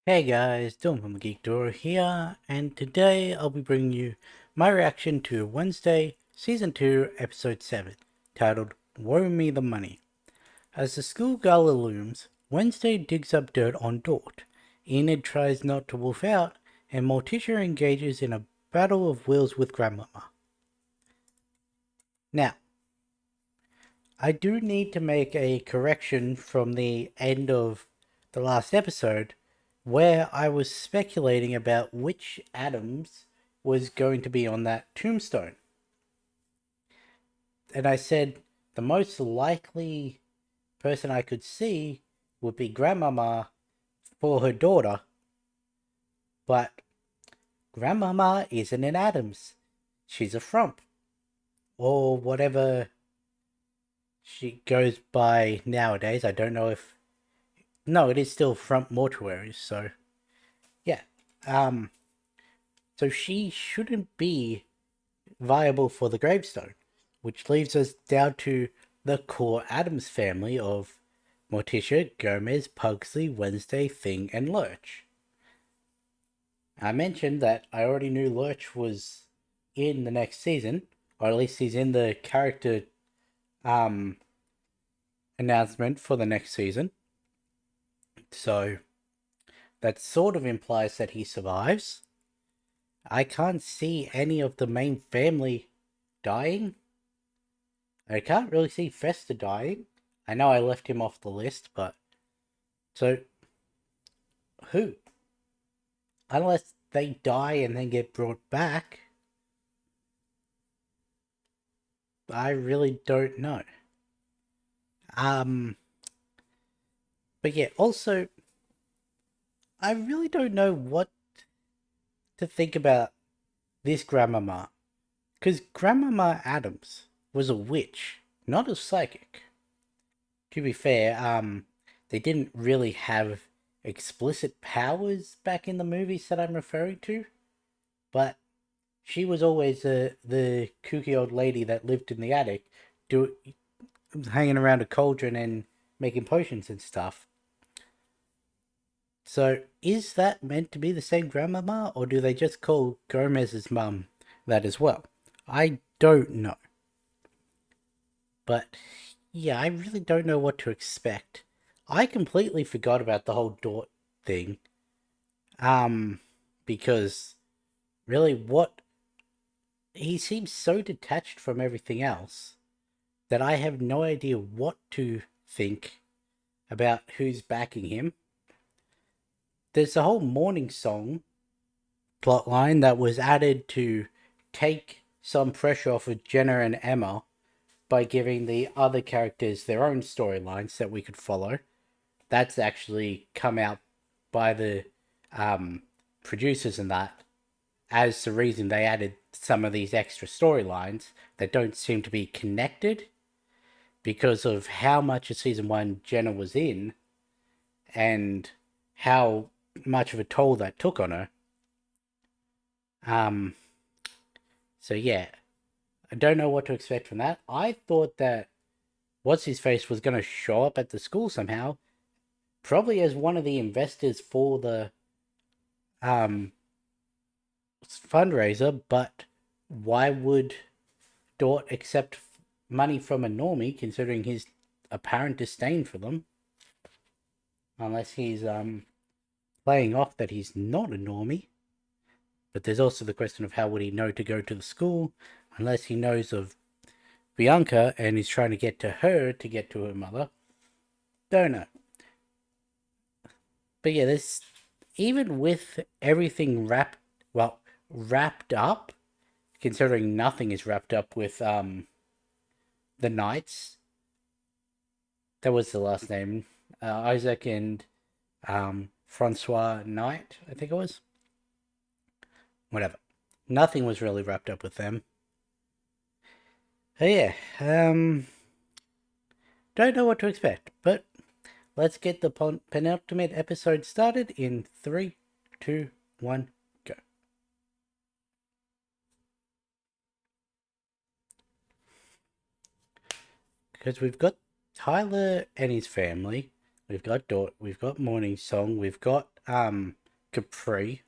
Hey guys, Dylan from the Geek Door here, and today I'll be bringing you my reaction to Wednesday Season 2, Episode 7, titled Woe Me the Money. As the school gala looms, Wednesday digs up dirt on Dort. Enid tries not to wolf out, and Morticia engages in a battle of wills with Grandmama. Now, I do need to make a correction from the end of the last episode where I was speculating about which Adams was going to be on that tombstone. And I said the most likely person I could see would be Grandmama for her daughter, but Grandmama isn't an Adams. She's a Frump, or whatever she goes by nowadays. I don't know if. No, it is still Frump Mortuaries, so yeah. Um, so she shouldn't be viable for the gravestone, which leaves us down to the core Adams family of Morticia, Gomez, Pugsley, Wednesday, Thing, and Lurch. I mentioned that I already knew Lurch was in the next season, or at least he's in the character um, announcement for the next season. So that sort of implies that he survives. I can't see any of the main family dying. I can't really see Fester dying. I know I left him off the list, but so who? Unless they die and then get brought back, I really don't know. Um, but yeah, also I really don't know what to think about this Grandmama, because Grandmama Adams was a witch, not a psychic. To be fair, they didn't really have explicit powers back in the movies that I'm referring to, but she was always the kooky old lady that lived in the attic, do hanging around a cauldron and making potions and stuff. So, is that meant to be the same grandmama, or do they just call Gomez's mum that as well? I don't know. But, yeah, I really don't know what to expect. I completely forgot about the whole Dort thing. Um, because, really, what. He seems so detached from everything else that I have no idea what to think about who's backing him. There's a whole morning song plotline that was added to take some pressure off of Jenna and Emma by giving the other characters their own storylines that we could follow. That's actually come out by the um, producers and that as the reason they added some of these extra storylines that don't seem to be connected because of how much of season one Jenna was in and how much of a toll that took on her. Um, so yeah, I don't know what to expect from that. I thought that what's his face was going to show up at the school somehow, probably as one of the investors for the um fundraiser. But why would Dort accept money from a normie, considering his apparent disdain for them? Unless he's playing off that he's not a normie. But there's also the question of how would he know to go to the school unless he knows of Bianca and he's trying to get to her to get to her mother. Don't know. But yeah, this even with everything wrapped up, considering nothing is wrapped up with the Knights. That was the last name. Isaac and Francois Knight, I think it was. Whatever. Nothing was really wrapped up with them. But yeah, don't know what to expect, but let's get the penultimate episode started in 3, 2, 1, go. Because we've got Tyler and his family, We've got Dort. We've got Morning Song. We've got Capri.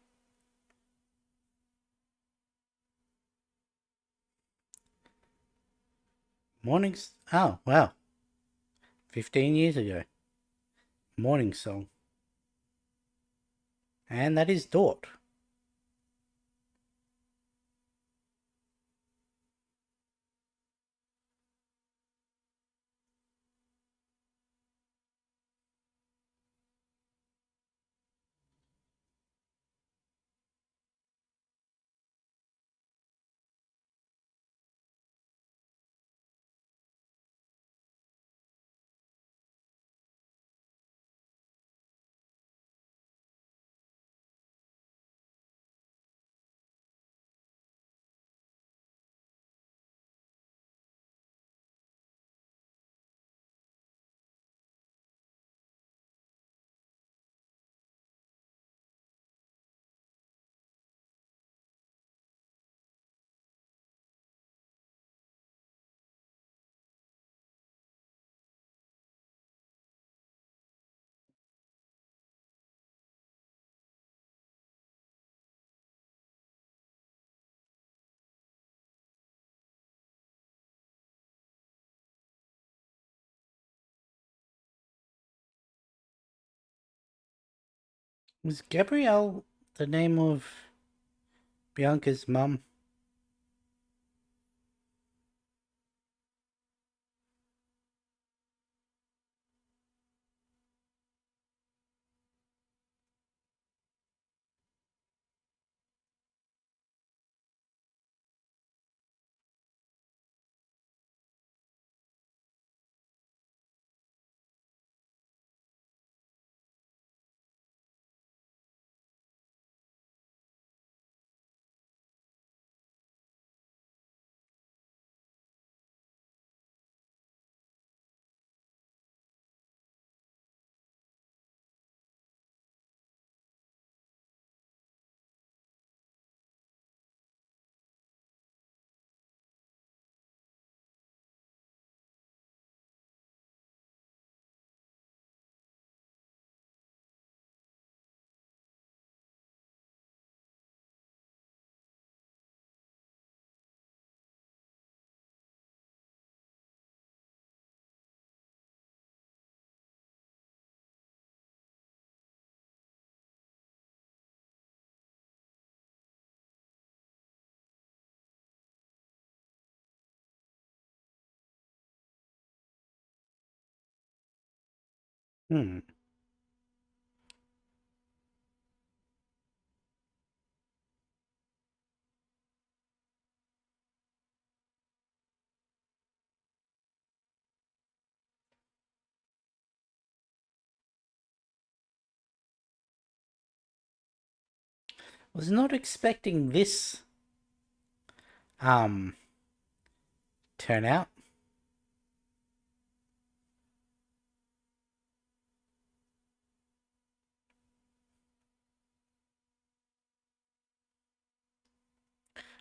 Mornings. Oh wow, 15 years ago. Morning Song, and that is Dort. Was Gabrielle the name of Bianca's mum? Hmm. Was not expecting this um turnout.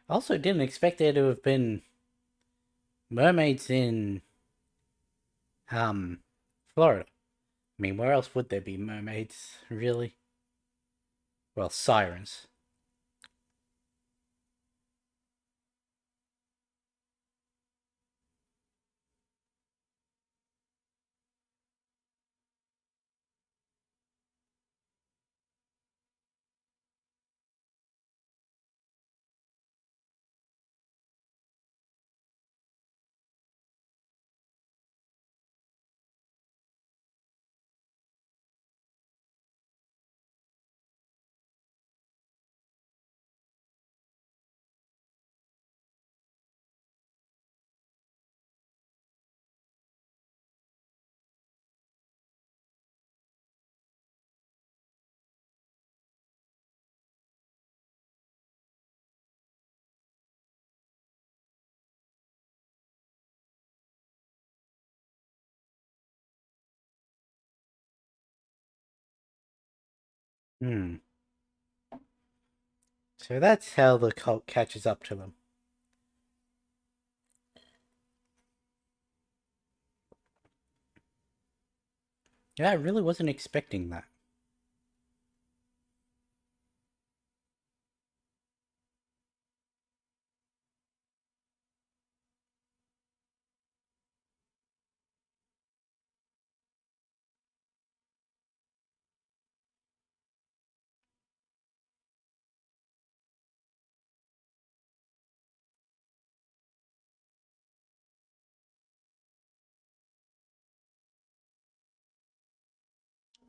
Also didn't expect there to have been mermaids in um Florida. I mean, where else would there be mermaids, really? Well, sirens. Hmm. So that's how the cult catches up to them. Yeah, I really wasn't expecting that.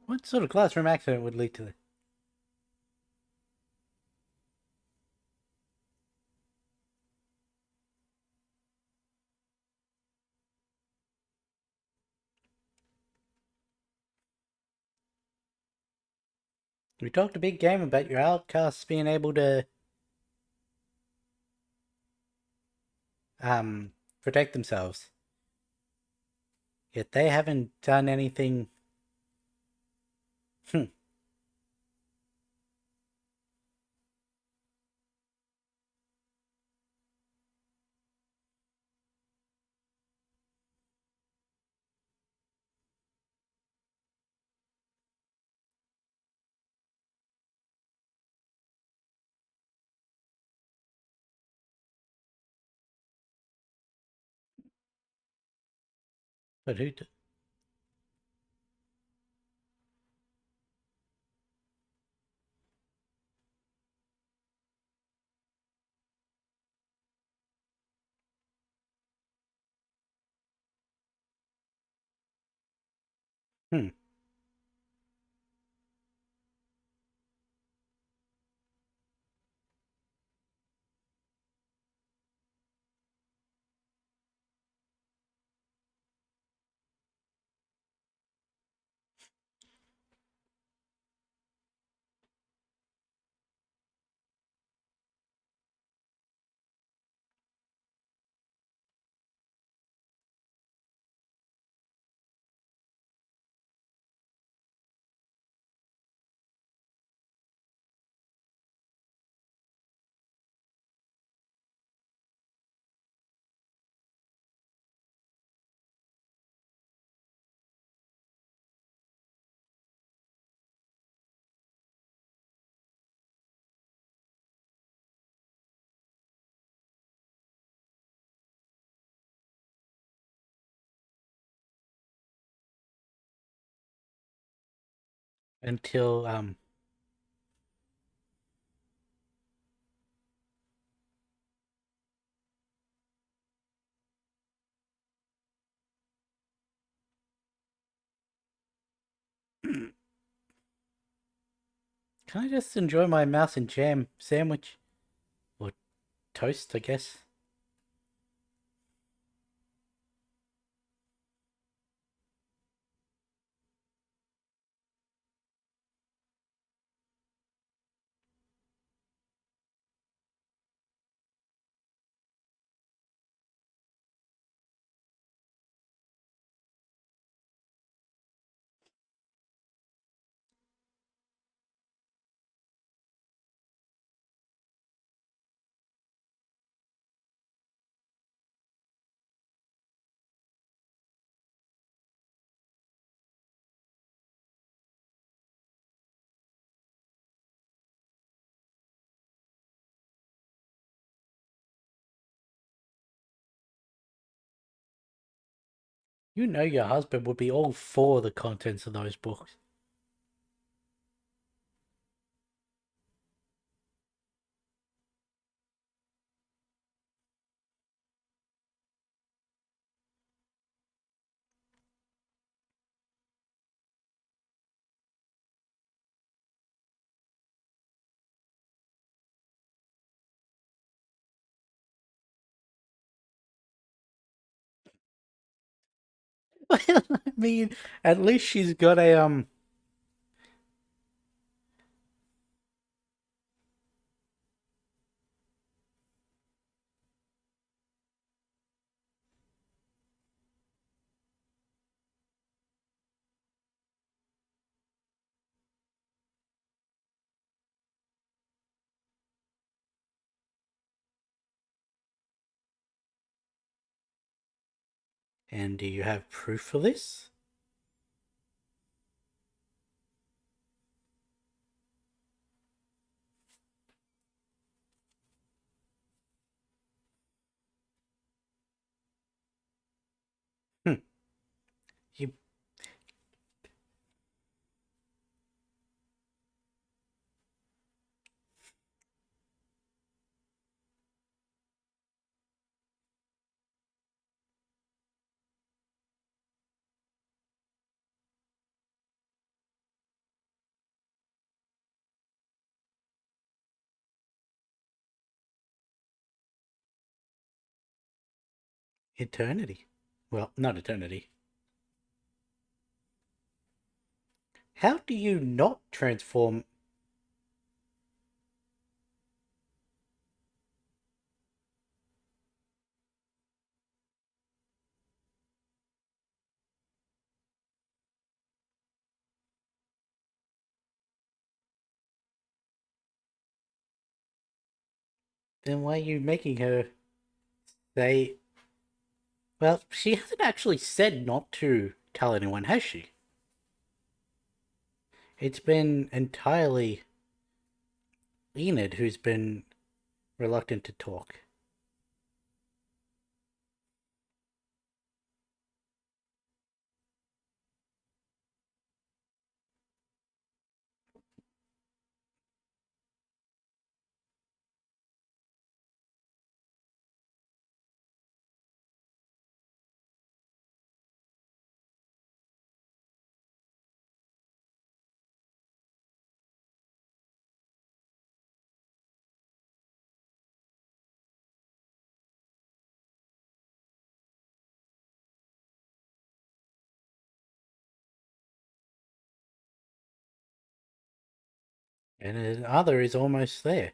What sort of classroom accident would lead to this? We talked a big game about your outcasts being able to protect themselves. Yet they haven't done anything. Hmm. But who? Hmm. Until can I just enjoy my mouse and jam sandwich or toast? I guess. You know your husband would be all for the contents of those books. I mean, at least she's got a And do you have proof for this? You eternity. Well, not eternity. How do you not transform? Then why are you making her say? Well, she hasn't actually said not to tell anyone, has she? It's been entirely Enid who's been reluctant to talk. And the other is almost there.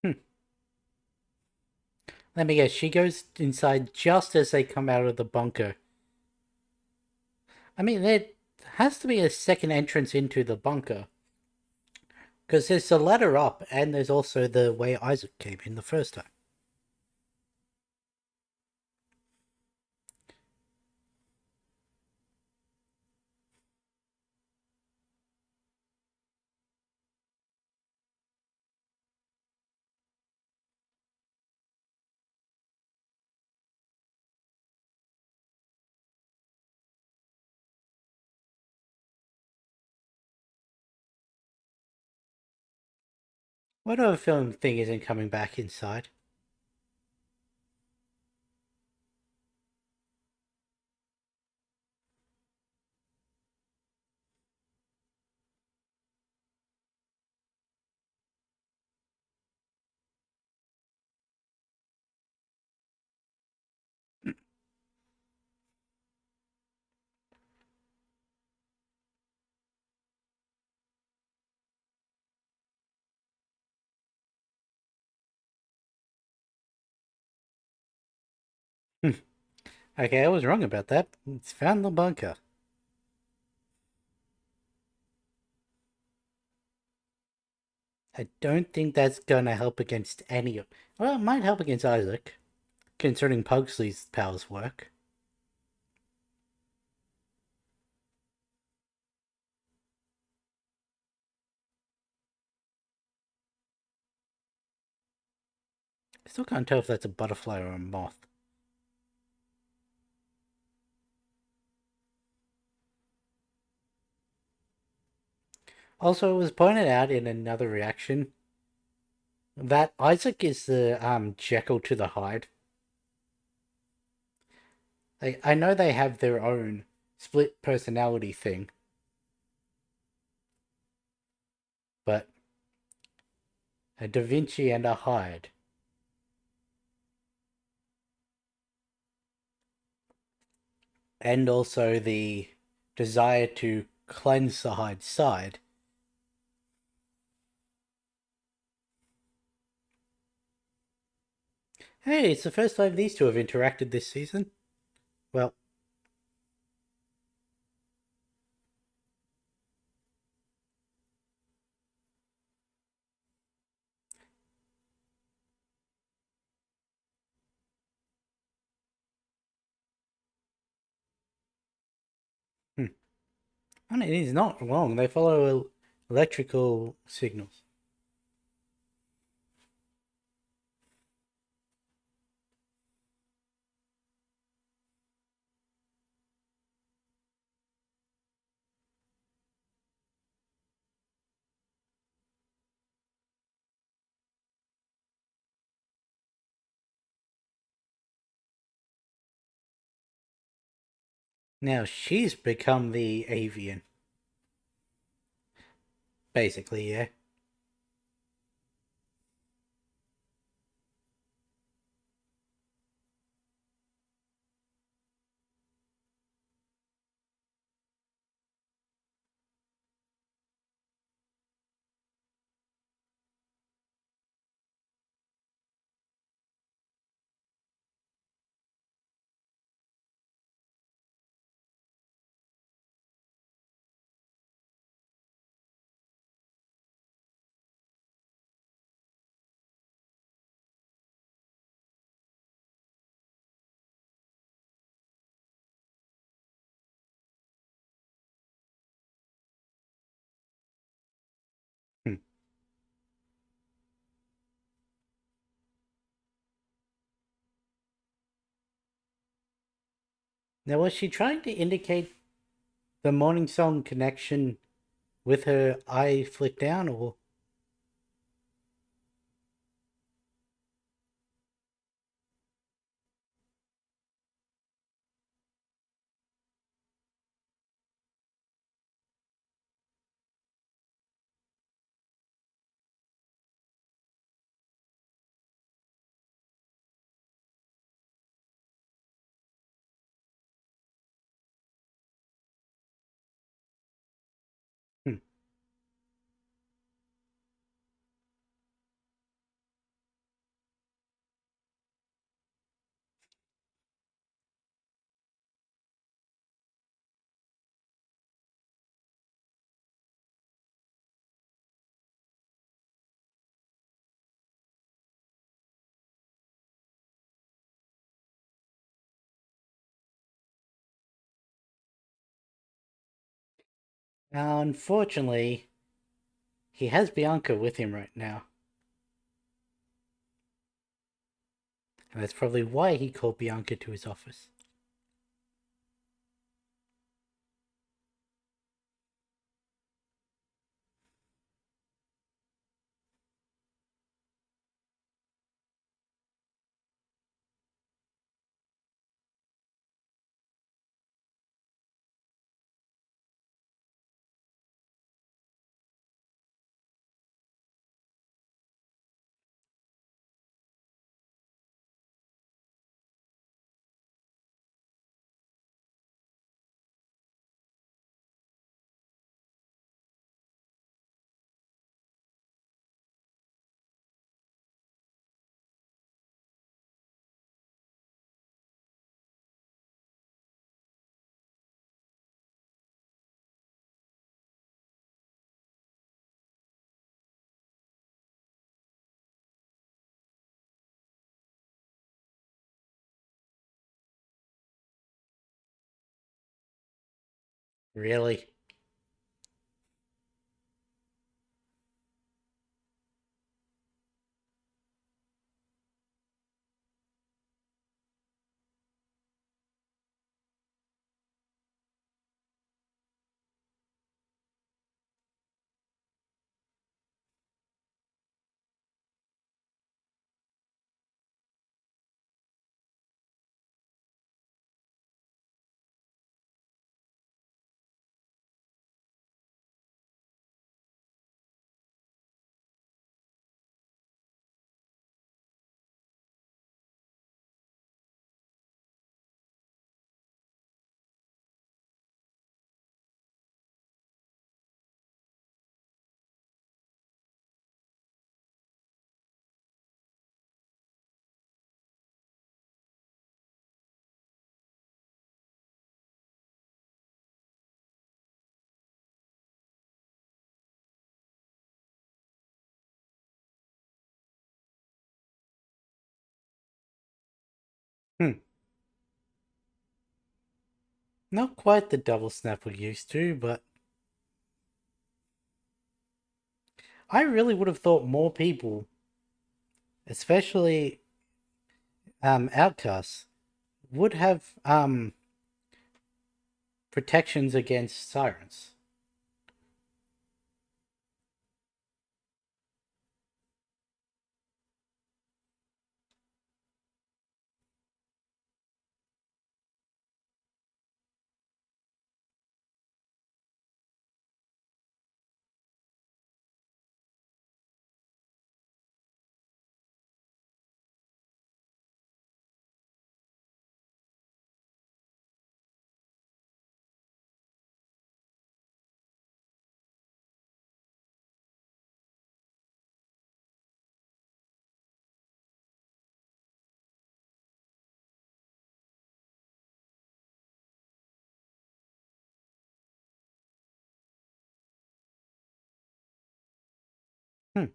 Hmm. Let me guess, she goes inside just as they come out of the bunker. I mean, there has to be a second entrance into the bunker. Because there's the ladder up, and there's also the way Isaac came in the first time. What other film thing isn't coming back inside? Okay, I was wrong about that. It's found the bunker. I don't think that's gonna help against any of. Well, it might help against Isaac, considering Pugsley's powers work. I still can't tell if that's a butterfly or a moth. Also, it was pointed out in another reaction that Isaac is the Jekyll to the Hyde. I know they have their own split personality thing, but a Da Vinci and a Hyde. And also the desire to cleanse the Hyde side. Hey, it's the first time these two have interacted this season. Well, I mean, it is not wrong. They follow electrical signals. Now she's become the avian, basically, yeah. Hmm. Now, was she trying to indicate the morning song connection with her eye flick down, or? Hmm. Now, unfortunately, he has Bianca with him right now, and that's probably why he called Bianca to his office. Really? Hmm. Not quite the double snap we're used to, but I really would have thought more people, especially outcasts, would have protections against sirens. Hmm.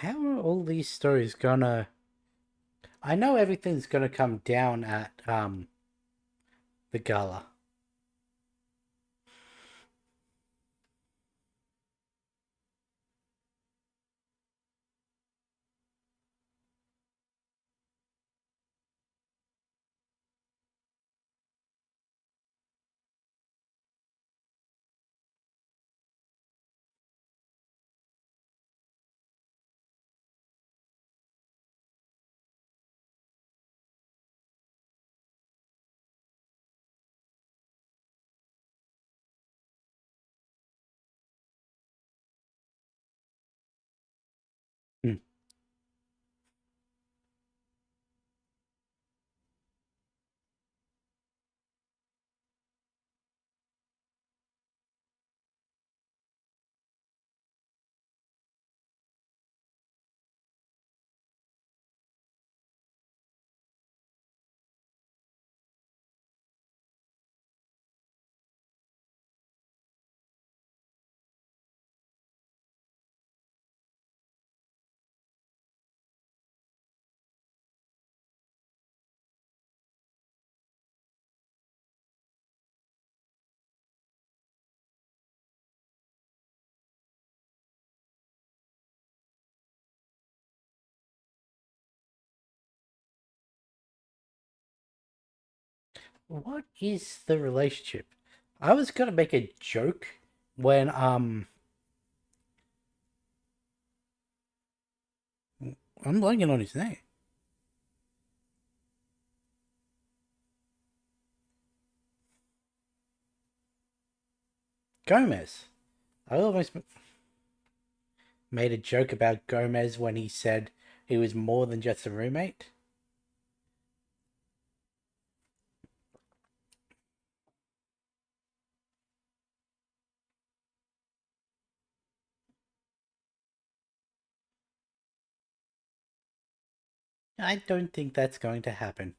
How are all these stories gonna? I know everything's gonna come down at the gala. Hmm. What is the relationship? I was gonna make a joke when I'm blanking on his name. Gomez. I almost made a joke about Gomez when he said he was more than just a roommate. I don't think that's going to happen.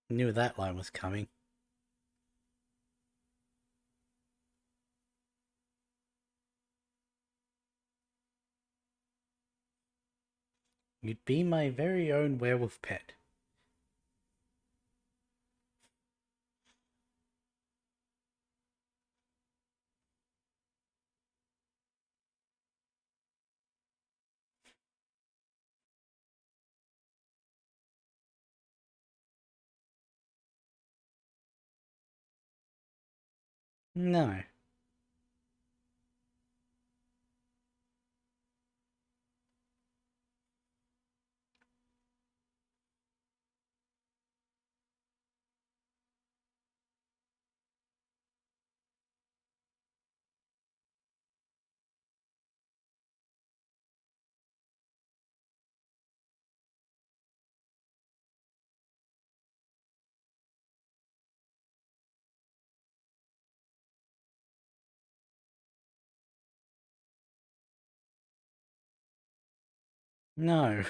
Knew that line was coming. You'd be my very own werewolf pet. No. No.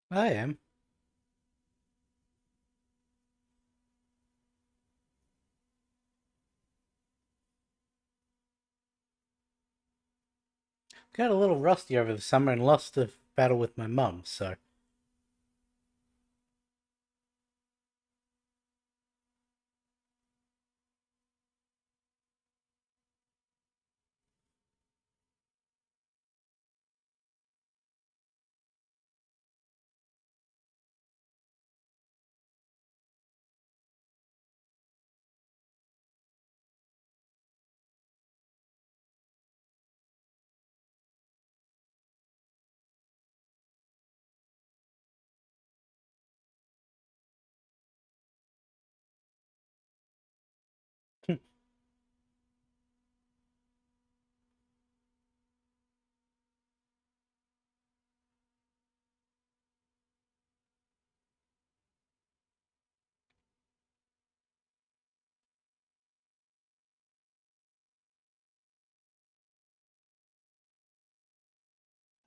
I am. Got a little rusty over the summer and lost a battle with my mum, so.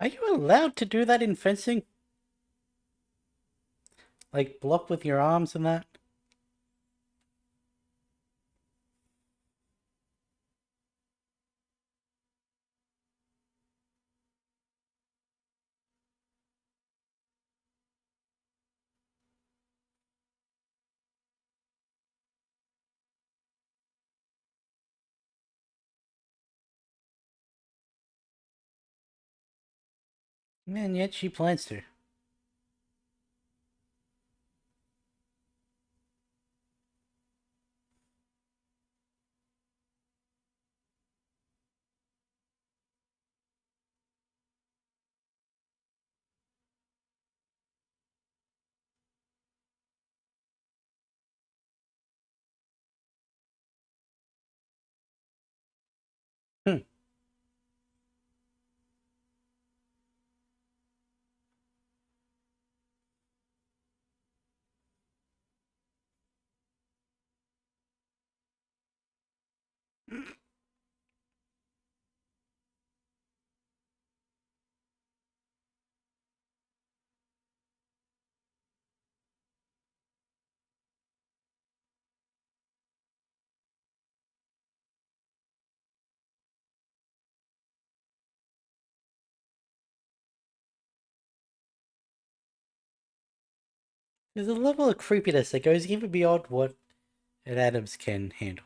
Are you allowed to do that in fencing? Like block with your arms and that? And yet she plans to. Hmm. There's a level of creepiness that goes even beyond what an Adams can handle.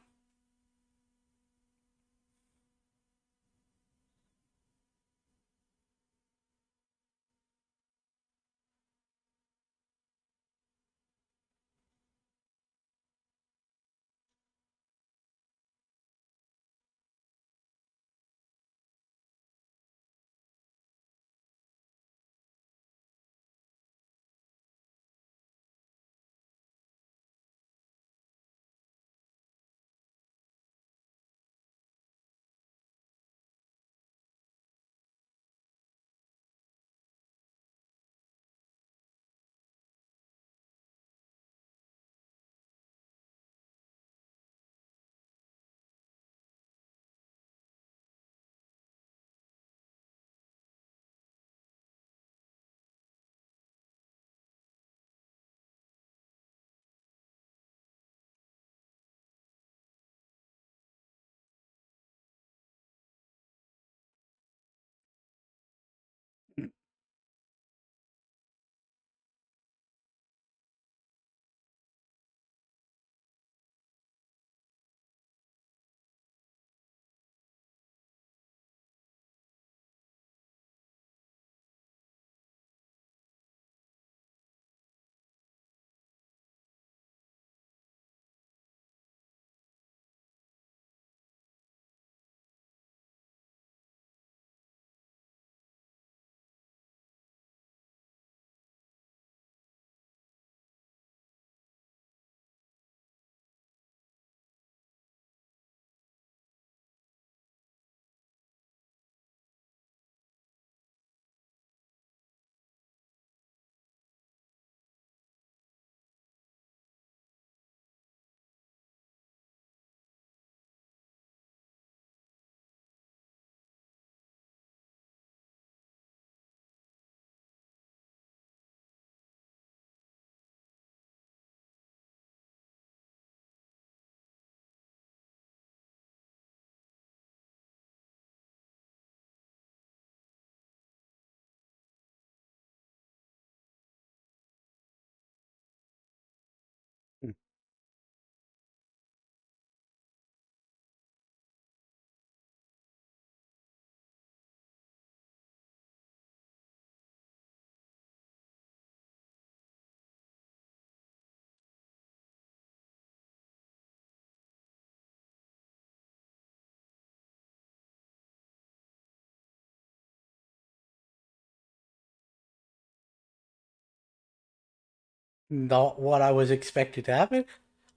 not what I was expecting to happen.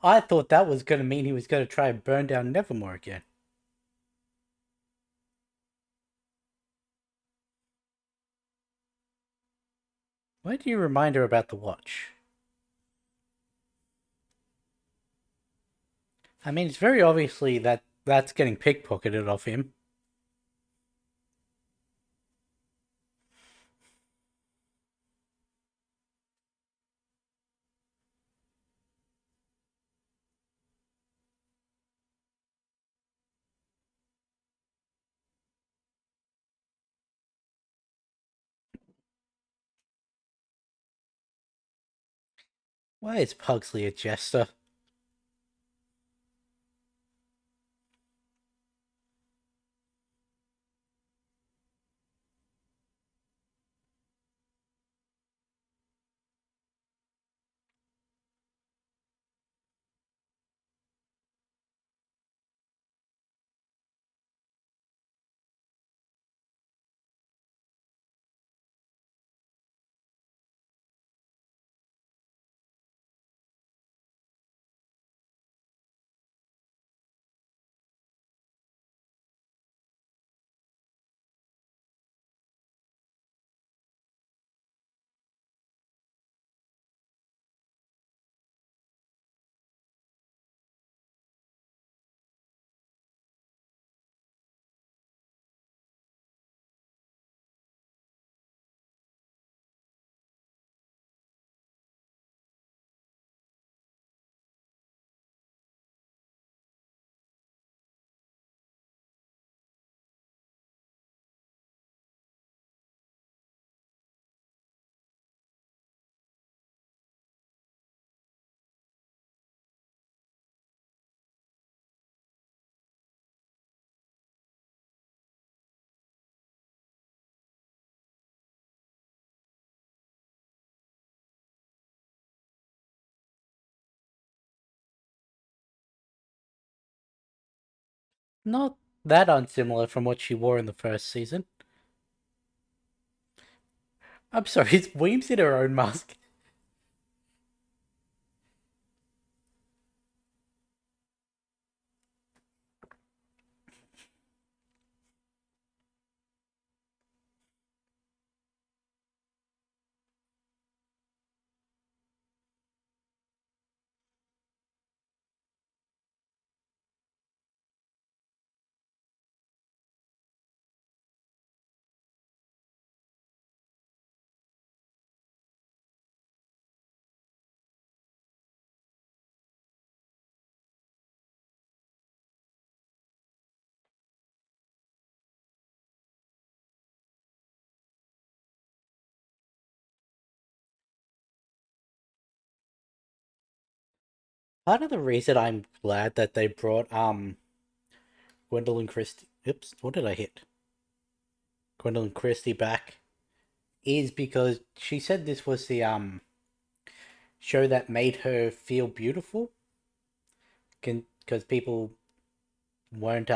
I thought that was going to mean he was going to try and burn down Nevermore again. Why do you remind her about the watch? I mean, it's very obviously that that's getting pickpocketed off him. Why is Pugsley a jester? Not that unsimilar from what she wore in the first season. I'm sorry, it's Weems in her own mask. Part of the reason I'm glad that they brought Gwendolyn Christie. Oops, what did I hit? Gwendolyn Christie back is because she said this was the show that made her feel beautiful. Because people weren't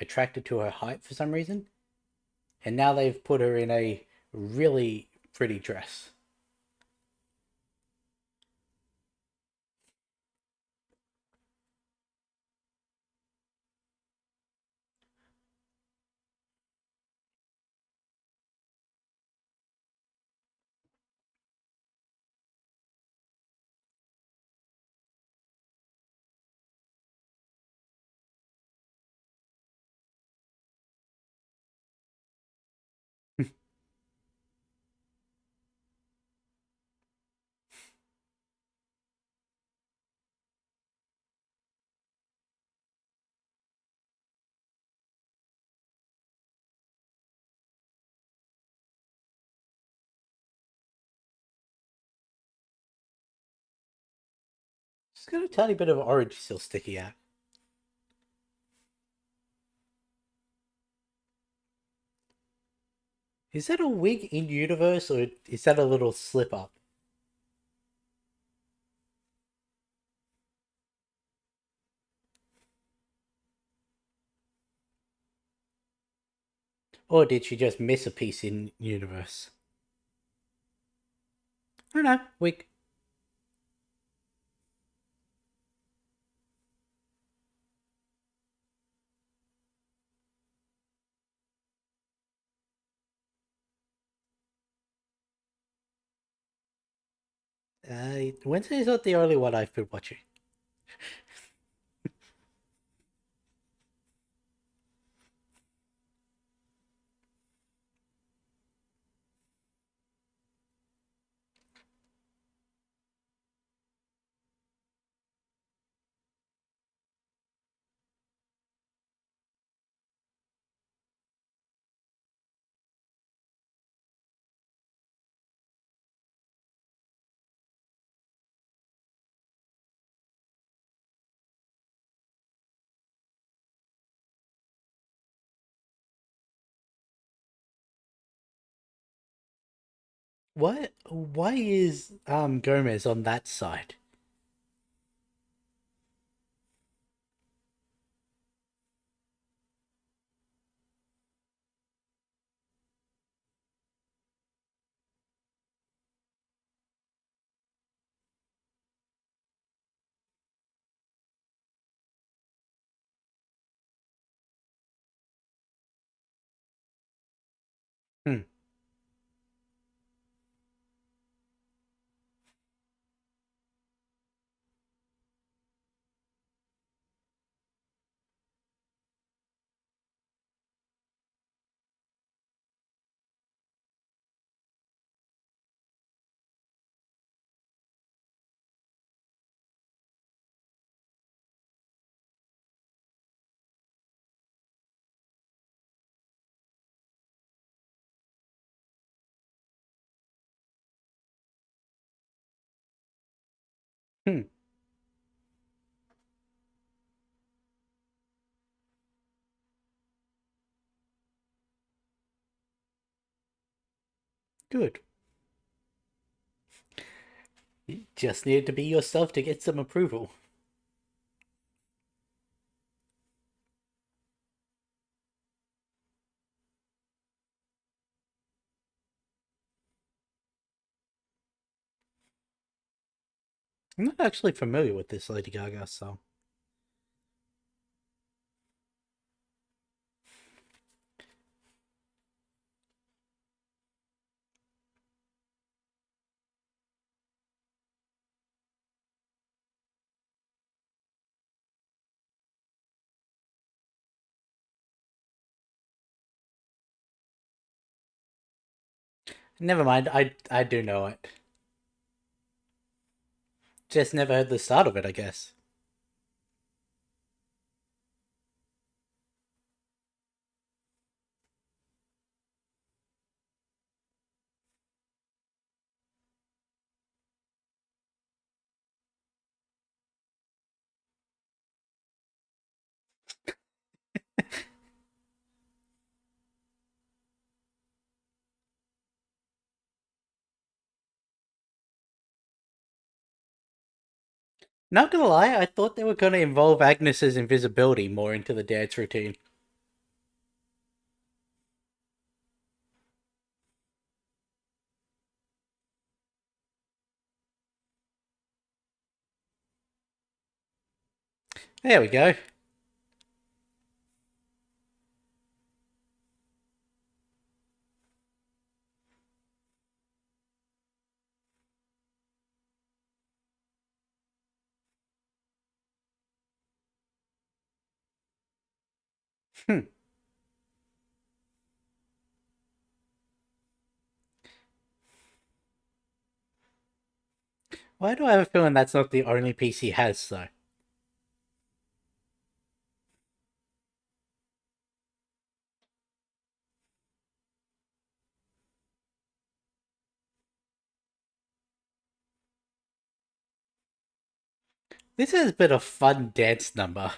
attracted to her height for some reason, and now they've put her in a really pretty dress. She's got a tiny bit of orange still sticking out. Is that a wig in universe, or is that a little slip up? Or did she just miss a piece in universe? I don't know, wig. Wednesday's not the only one I've been watching. What? Why is Gomez on that side? Hmm. Hmm. Good. You just needed to be yourself to get some approval. I'm not actually familiar with this Lady Gaga song. Never mind, I do know it. Just never heard the start of it, I guess. Not gonna lie, I thought they were gonna involve Agnes's invisibility more into the dance routine. There we go. Hmm. Why do I have a feeling that's not the only piece he has, though? This has been a fun dance number.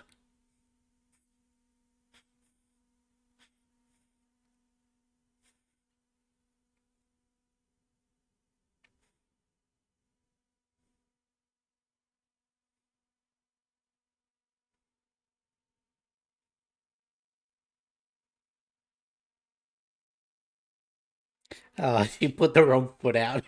Oh, you put the wrong foot out.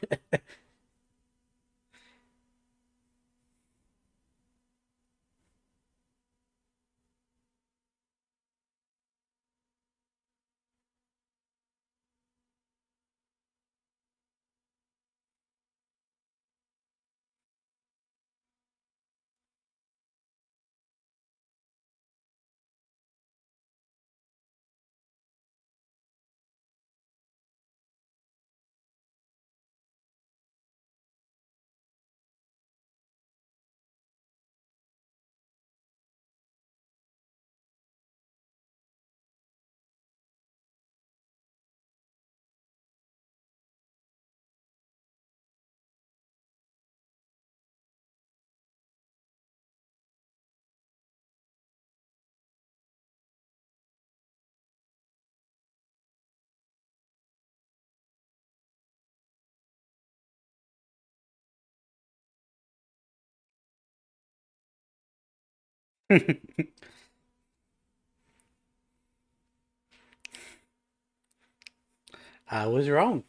I was wrong.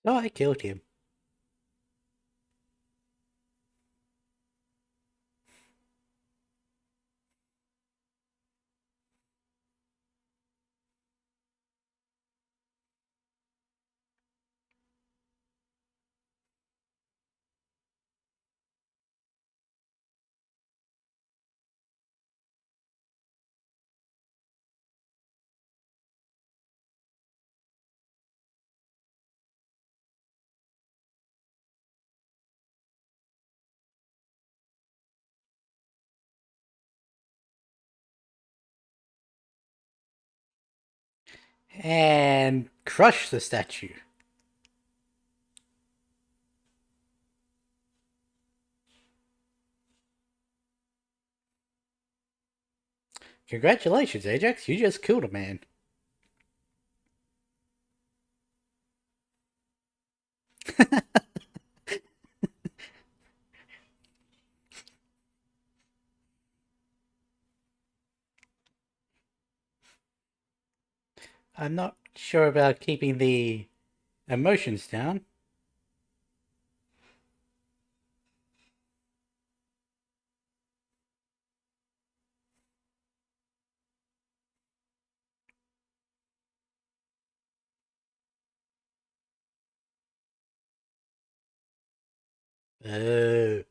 So I killed him. And crush the statue. Congratulations, Ajax. You just killed a man. I'm not sure about keeping the emotions down. Oh.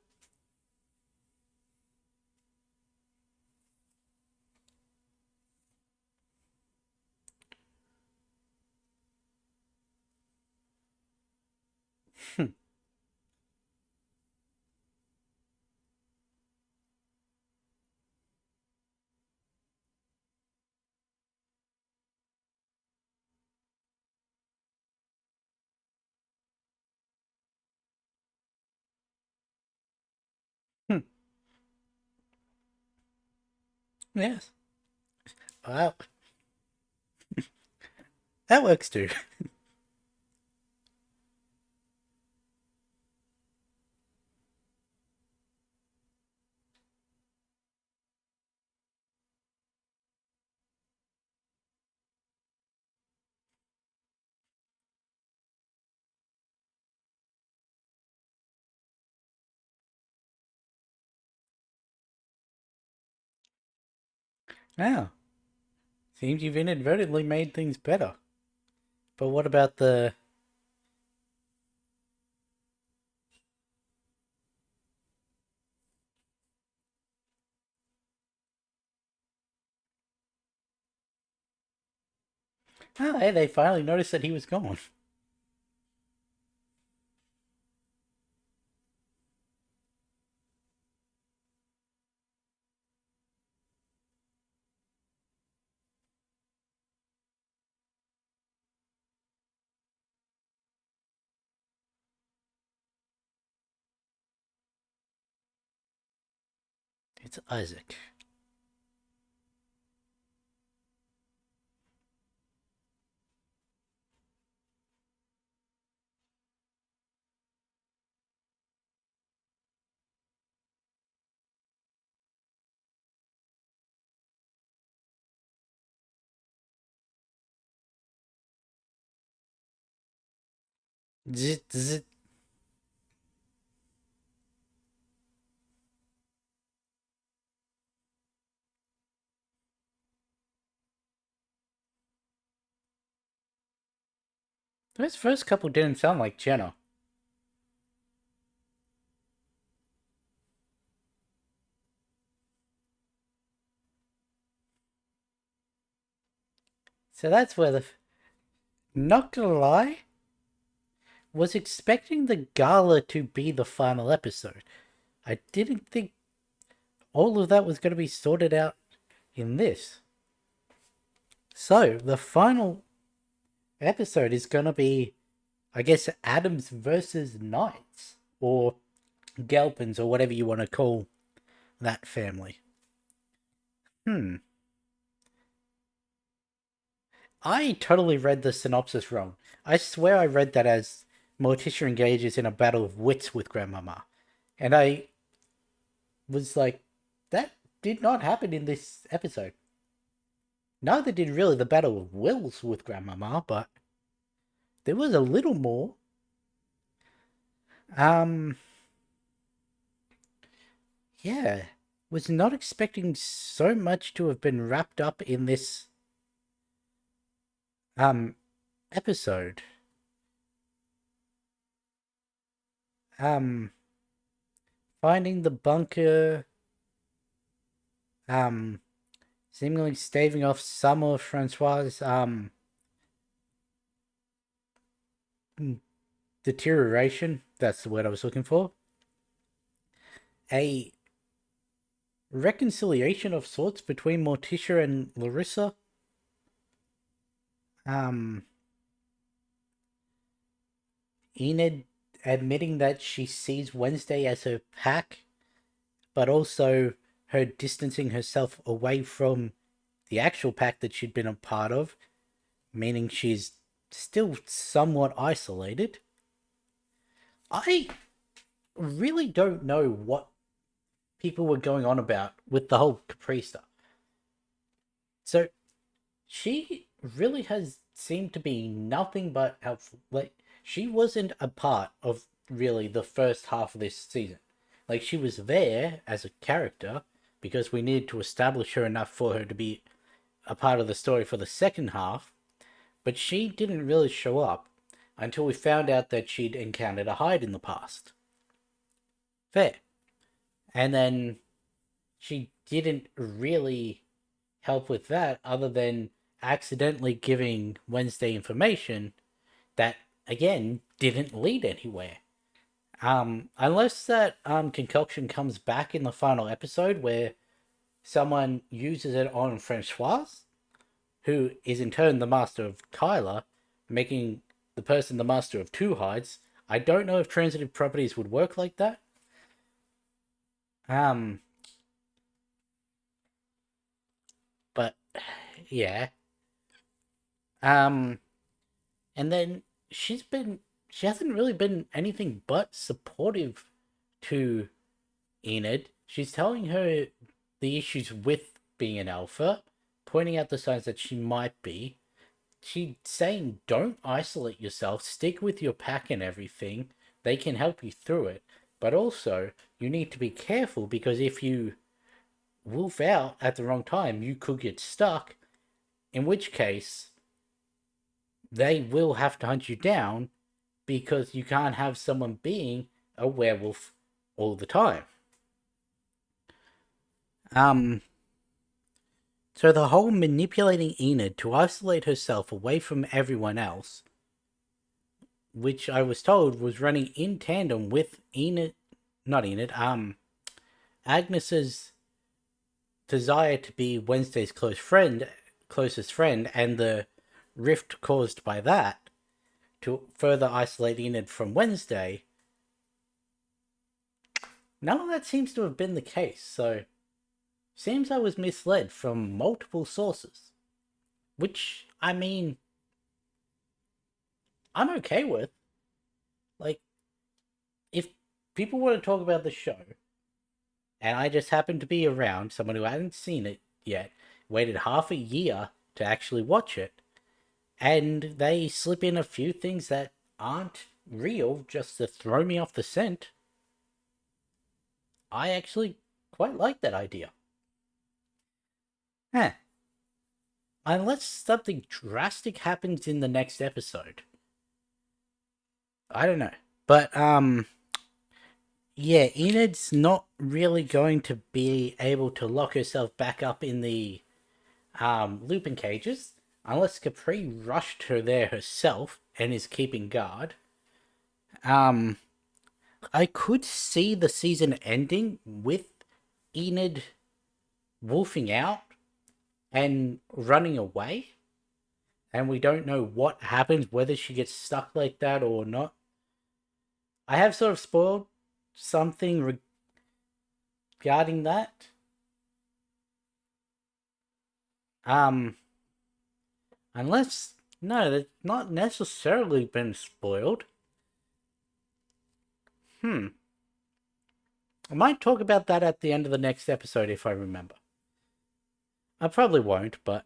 Yes. Well, that works too. Now, seems you've inadvertently made things better. But what about the... Oh, hey, they finally noticed that he was gone. It's Isaac. Zit, zit. Those first couple didn't sound like Jenna. So that's where the... Not gonna lie, was expecting the gala to be the final episode. I didn't think all of that was going to be sorted out in this. So, the final episode is going to be, I guess, Adams versus Knights, or Galpins, or whatever you want to call that family. I totally read the synopsis wrong. I swear I read that as Morticia engages in a battle of wits with Grandmama. And I was like, that did not happen in this episode. Neither did really the battle of wills with Grandmama, but there was a little more. Um, yeah, was not expecting so much to have been wrapped up in this episode. Finding the bunker, seemingly staving off some of Francois' deterioration. That's the word I was looking for. A reconciliation of sorts between Morticia and Larissa. Enid admitting that she sees Wednesday as her pack, but also her distancing herself away from the actual pack that she'd been a part of, meaning she's still somewhat isolated. I really don't know what people were going on about with the whole Capri stuff. So, she really has seemed to be nothing but helpful. Like, she wasn't a part of really the first half of this season. Like, she was there as a character because we needed to establish her enough for her to be a part of the story for the second half, but she didn't really show up until we found out that she'd encountered a Hyde in the past. Fair. And then she didn't really help with that other than accidentally giving Wednesday information that, again, didn't lead anywhere. Unless that concoction comes back in the final episode where someone uses it on Francoise, who is in turn the master of Kyla, making the person the master of two Hydes. I don't know if transitive properties would work like that. But yeah. And then she hasn't really been anything but supportive to Enid. She's telling her the issues with being an alpha, pointing out the signs that she might be. She's saying, don't isolate yourself, stick with your pack and everything. They can help you through it. But also, you need to be careful because if you wolf out at the wrong time, you could get stuck. In which case, they will have to hunt you down because you can't have someone being a werewolf all the time. So the whole manipulating Enid to isolate herself away from everyone else, which I was told was running in tandem with Agnes's desire to be Wednesday's closest friend, and the rift caused by that to further isolate Enid from Wednesday. None of that seems to have been the case, so seems I was misled from multiple sources. Which, I mean, I'm okay with. Like, if people want to talk about the show, and I just happened to be around, someone who hadn't seen it yet, waited half a year to actually watch it, and they slip in a few things that aren't real just to throw me off the scent, I actually quite like that idea. Huh. Unless something drastic happens in the next episode. I don't know. But, yeah, Enid's not really going to be able to lock herself back up in the, looping cages unless Capri rushed her there herself and is keeping guard. I could see the season ending with Enid wolfing out and running away, and we don't know what happens, whether she gets stuck like that or not. I have sort of spoiled something regarding that. Unless, no, that's not necessarily been spoiled. I might talk about that at the end of the next episode if I remember. I probably won't, but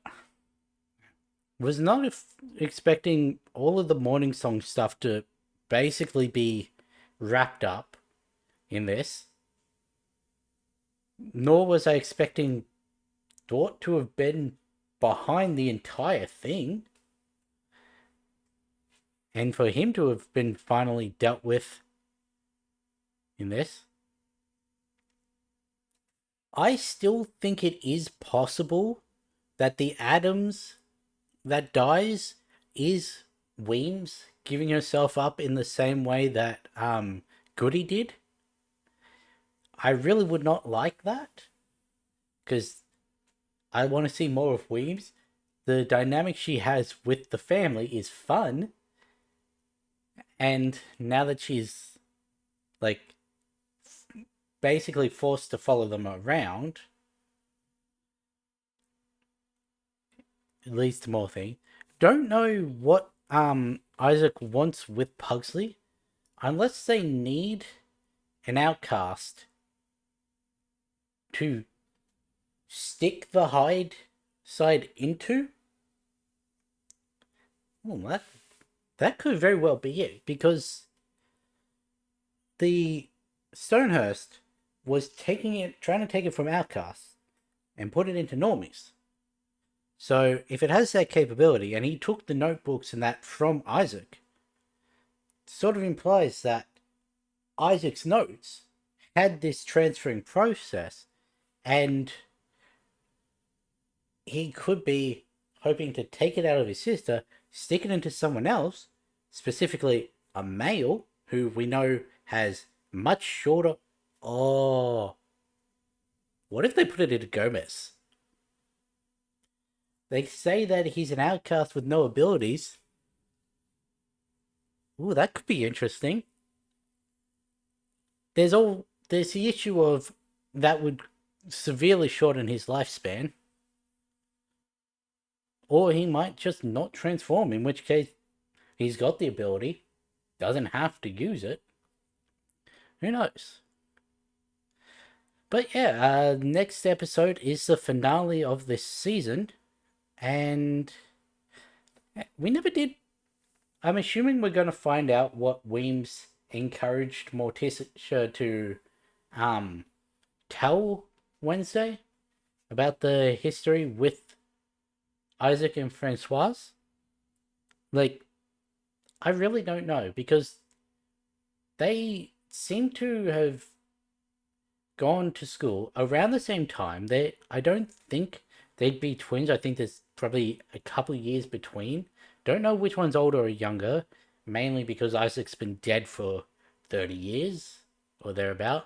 was not expecting all of the Morning Song stuff to basically be wrapped up in this. Nor was I expecting Dort to have been behind the entire thing. And for him to have been finally dealt with in this. I still think it is possible that the Adams that dies is Weems giving herself up in the same way that Goody did. I really would not like that, because I want to see more of Weems. The dynamic she has with the family is fun, and now that she's like basically forced to follow them around, it leads to more things. Don't know what Isaac wants with Pugsley, unless they need an outcast to stick the Hyde side into. Well, that could very well be it, because the Stonehurst was trying to take it from outcasts and put it into normies. So if it has that capability, and he took the notebooks and that from Isaac, sort of implies that Isaac's notes had this transferring process, and he could be hoping to take it out of his sister, stick it into someone else, specifically a male who we know has much shorter. Oh, what if they put it into Gomez? They say that he's an outcast with no abilities. Ooh, that could be interesting. There's the issue of that would severely shorten his lifespan. Or he might just not transform, in which case he's got the ability, doesn't have to use it. Who knows? But yeah, next episode is the finale of this season, and we never did. I'm assuming we're going to find out what Weems encouraged Morticia to tell Wednesday about the history with Isaac and Francoise. Like, I really don't know, because they seem to have gone to school around the same time. I don't think they'd be twins. I think there's probably a couple of years between. Don't know which one's older or younger, mainly because Isaac's been dead for 30 years or thereabout.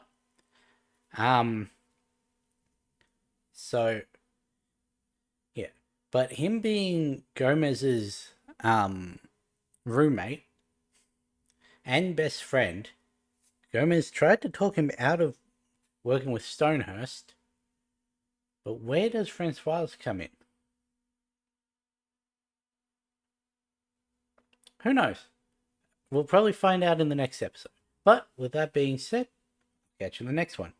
So yeah, but him being Gomez's roommate and best friend, Gomez tried to talk him out of working with Stonehurst. But where does Francoise come in? Who knows? We'll probably find out in the next episode. But with that being said, catch you in the next one.